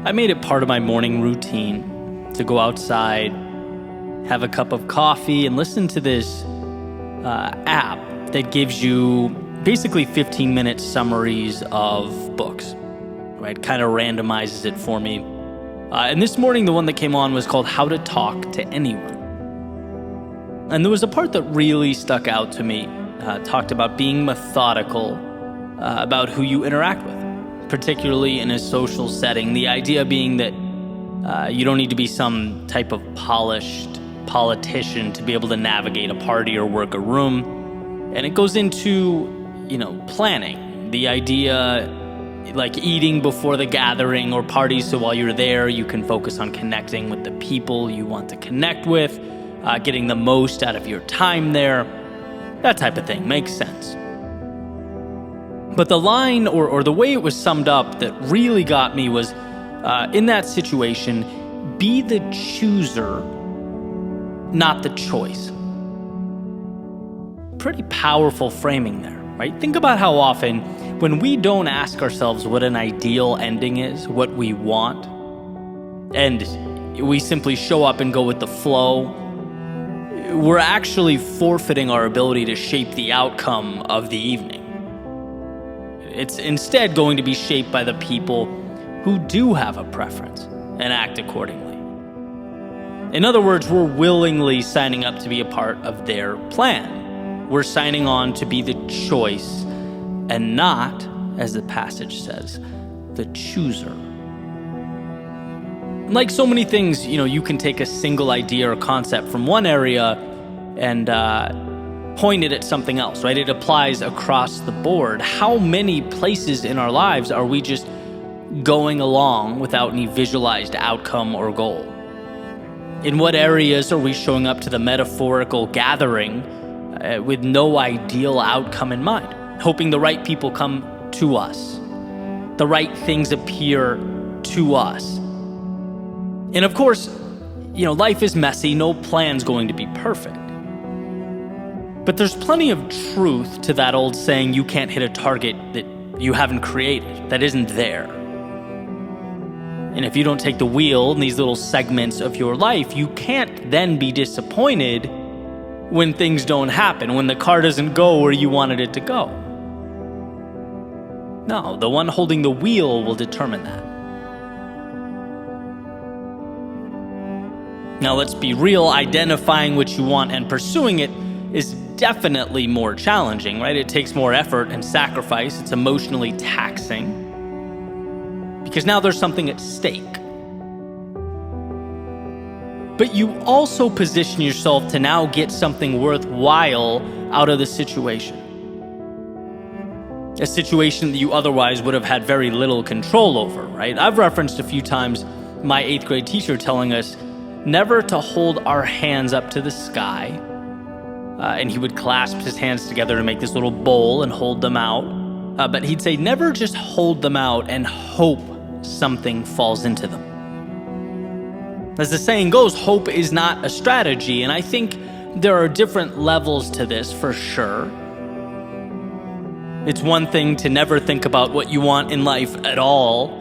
I made it part of my morning routine to go outside, have a cup of coffee, and listen to this app that gives you basically 15-minute summaries of books, right? Kind of randomizes it for me. And this morning, the one that came on was called How to Talk to Anyone. And there was a part that really stuck out to me. Talked about being methodical about who you interact with, particularly in a social setting. The idea being that you don't need to be some type of polished politician to be able to navigate a party or work a room. And it goes into, planning. The idea, like eating before the gathering or party, so while you're there, you can focus on connecting with the people you want to connect with, getting the most out of your time there. That type of thing makes sense. But the line or the way it was summed up that really got me was, in that situation, be the chooser, not the choice. Pretty powerful framing there, right? Think about how often when we don't ask ourselves what an ideal ending is, what we want, and we simply show up and go with the flow, we're actually forfeiting our ability to shape the outcome of the evening. It's instead going to be shaped by the people who do have a preference and act accordingly. In other words, we're willingly signing up to be a part of their plan. We're signing on to be the choice and not, as the passage says, the chooser. Like so many things, you can take a single idea or concept from one area and point it at something else, right? It applies across the board. How many places in our lives are we just going along without any visualized outcome or goal? In what areas are we showing up to the metaphorical gathering with no ideal outcome in mind, hoping the right people come to us, the right things appear to us? And of course, life is messy. No plan's going to be perfect. But there's plenty of truth to that old saying, you can't hit a target that you haven't created, that isn't there. And if you don't take the wheel in these little segments of your life, you can't then be disappointed when things don't happen, when the car doesn't go where you wanted it to go. No, the one holding the wheel will determine that. Now, let's be real, identifying what you want and pursuing it is definitely more challenging, right? It takes more effort and sacrifice. It's emotionally taxing because now there's something at stake. But you also position yourself to now get something worthwhile out of the situation. A situation that you otherwise would have had very little control over, right? I've referenced a few times my 8th grade teacher telling us never to hold our hands up to the sky. And he would clasp his hands together to make this little bowl and hold them out. But he'd say, never just hold them out and hope something falls into them. As the saying goes, hope is not a strategy. And I think there are different levels to this for sure. It's one thing to never think about what you want in life at all.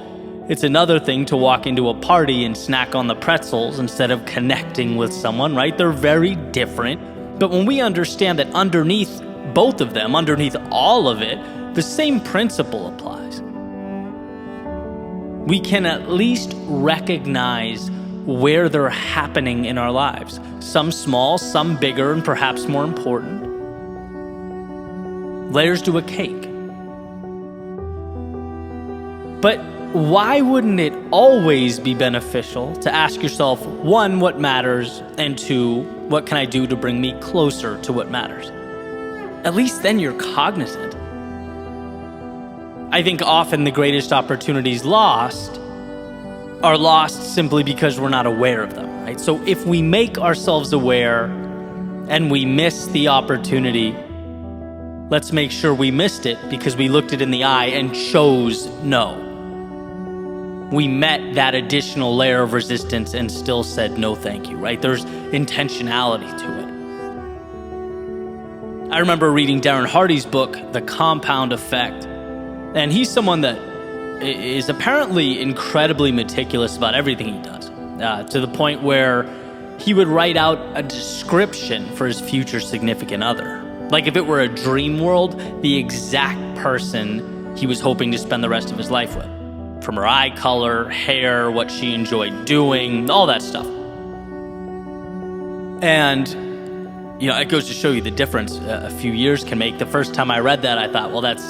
It's another thing to walk into a party and snack on the pretzels instead of connecting with someone, right? They're very different. But when we understand that underneath both of them, underneath all of it, the same principle applies. We can at least recognize where they're happening in our lives. Some small, some bigger, and perhaps more important. Layers to a cake. But why wouldn't it always be beneficial to ask yourself, 1, what matters, and 2, what can I do to bring me closer to what matters? At least then you're cognizant. I think often the greatest opportunities are lost simply because we're not aware of them, right? So if we make ourselves aware and we miss the opportunity, let's make sure we missed it because we looked it in the eye and chose no. We met that additional layer of resistance and still said no thank you, right? There's intentionality to it. I remember reading Darren Hardy's book, The Compound Effect, and he's someone that is apparently incredibly meticulous about everything he does, to the point where he would write out a description for his future significant other. Like if it were a dream world, the exact person he was hoping to spend the rest of his life with. From her eye color, hair, what she enjoyed doing, all that stuff. And, it goes to show you the difference a few years can make. The first time I read that, I thought, well, that's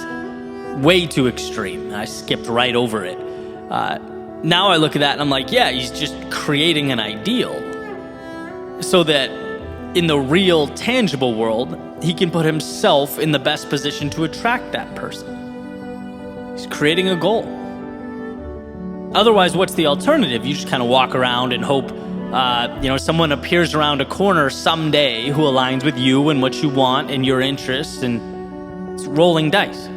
way too extreme. I skipped right over it. Now I look at that and I'm like, yeah, he's just creating an ideal so that in the real, tangible world, he can put himself in the best position to attract that person. He's creating a goal. Otherwise, what's the alternative? You just kind of walk around and hope, someone appears around a corner someday who aligns with you and what you want and your interests, and it's rolling dice.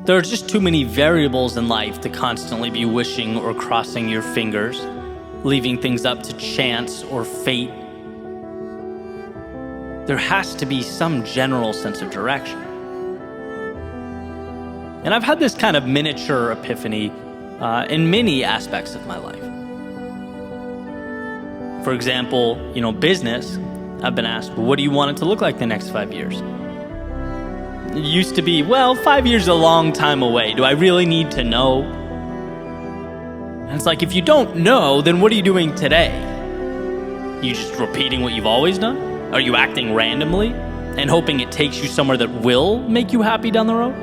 There are just too many variables in life to constantly be wishing or crossing your fingers, leaving things up to chance or fate. There has to be some general sense of direction. And I've had this kind of miniature epiphany in many aspects of my life. For example, business, I've been asked, what do you want it to look like the next 5 years? It used to be, 5 years is a long time away. Do I really need to know? And it's like, if you don't know, then what are you doing today? You just repeating what you've always done? Are you acting randomly and hoping it takes you somewhere that will make you happy down the road?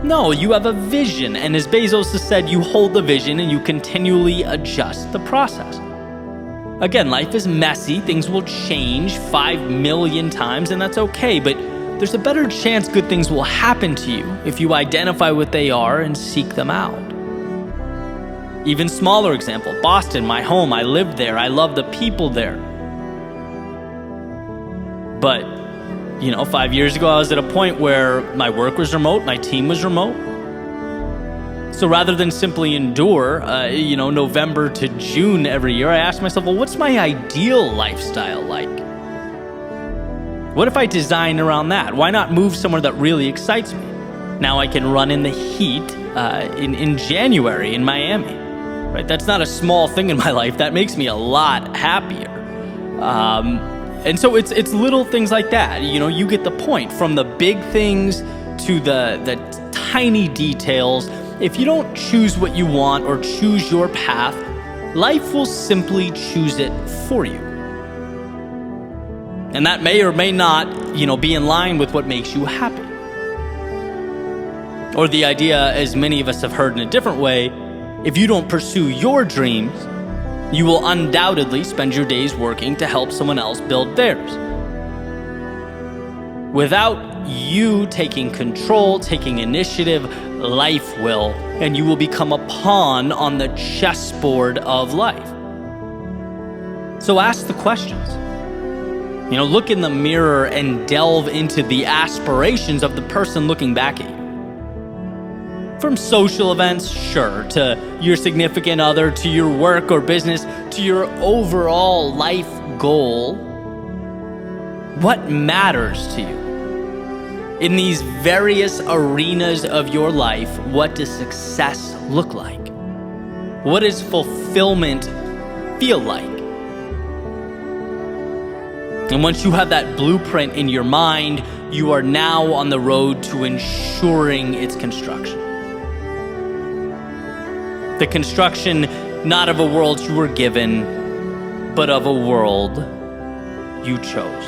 No, you have a vision, and as Bezos has said, you hold the vision and you continually adjust the process. Again, life is messy, things will change 5 million times, and that's okay, but there's a better chance good things will happen to you if you identify what they are and seek them out. Even smaller example, Boston, my home, I lived there, I love the people there. But 5 years ago, I was at a point where my work was remote, my team was remote. So rather than simply endure, November to June every year, I asked myself, well, what's my ideal lifestyle like? What if I design around that? Why not move somewhere that really excites me? Now I can run in the heat in January in Miami. Right? That's not a small thing in my life. That makes me a lot happier. And so it's little things like that. You get the point. From the big things to the tiny details. If you don't choose what you want or choose your path, life will simply choose it for you. And that may or may not, be in line with what makes you happy. Or the idea, as many of us have heard in a different way, if you don't pursue your dreams, you will undoubtedly spend your days working to help someone else build theirs. Without you taking control, taking initiative, life will, and you will become a pawn on the chessboard of life. So ask the questions. Look in the mirror and delve into the aspirations of the person looking back at you. From social events, sure, to your significant other, to your work or business, to your overall life goal. What matters to you? In these various arenas of your life, what does success look like? What does fulfillment feel like? And once you have that blueprint in your mind, you are now on the road to ensuring its construction. The construction not of a world you were given, but of a world you chose.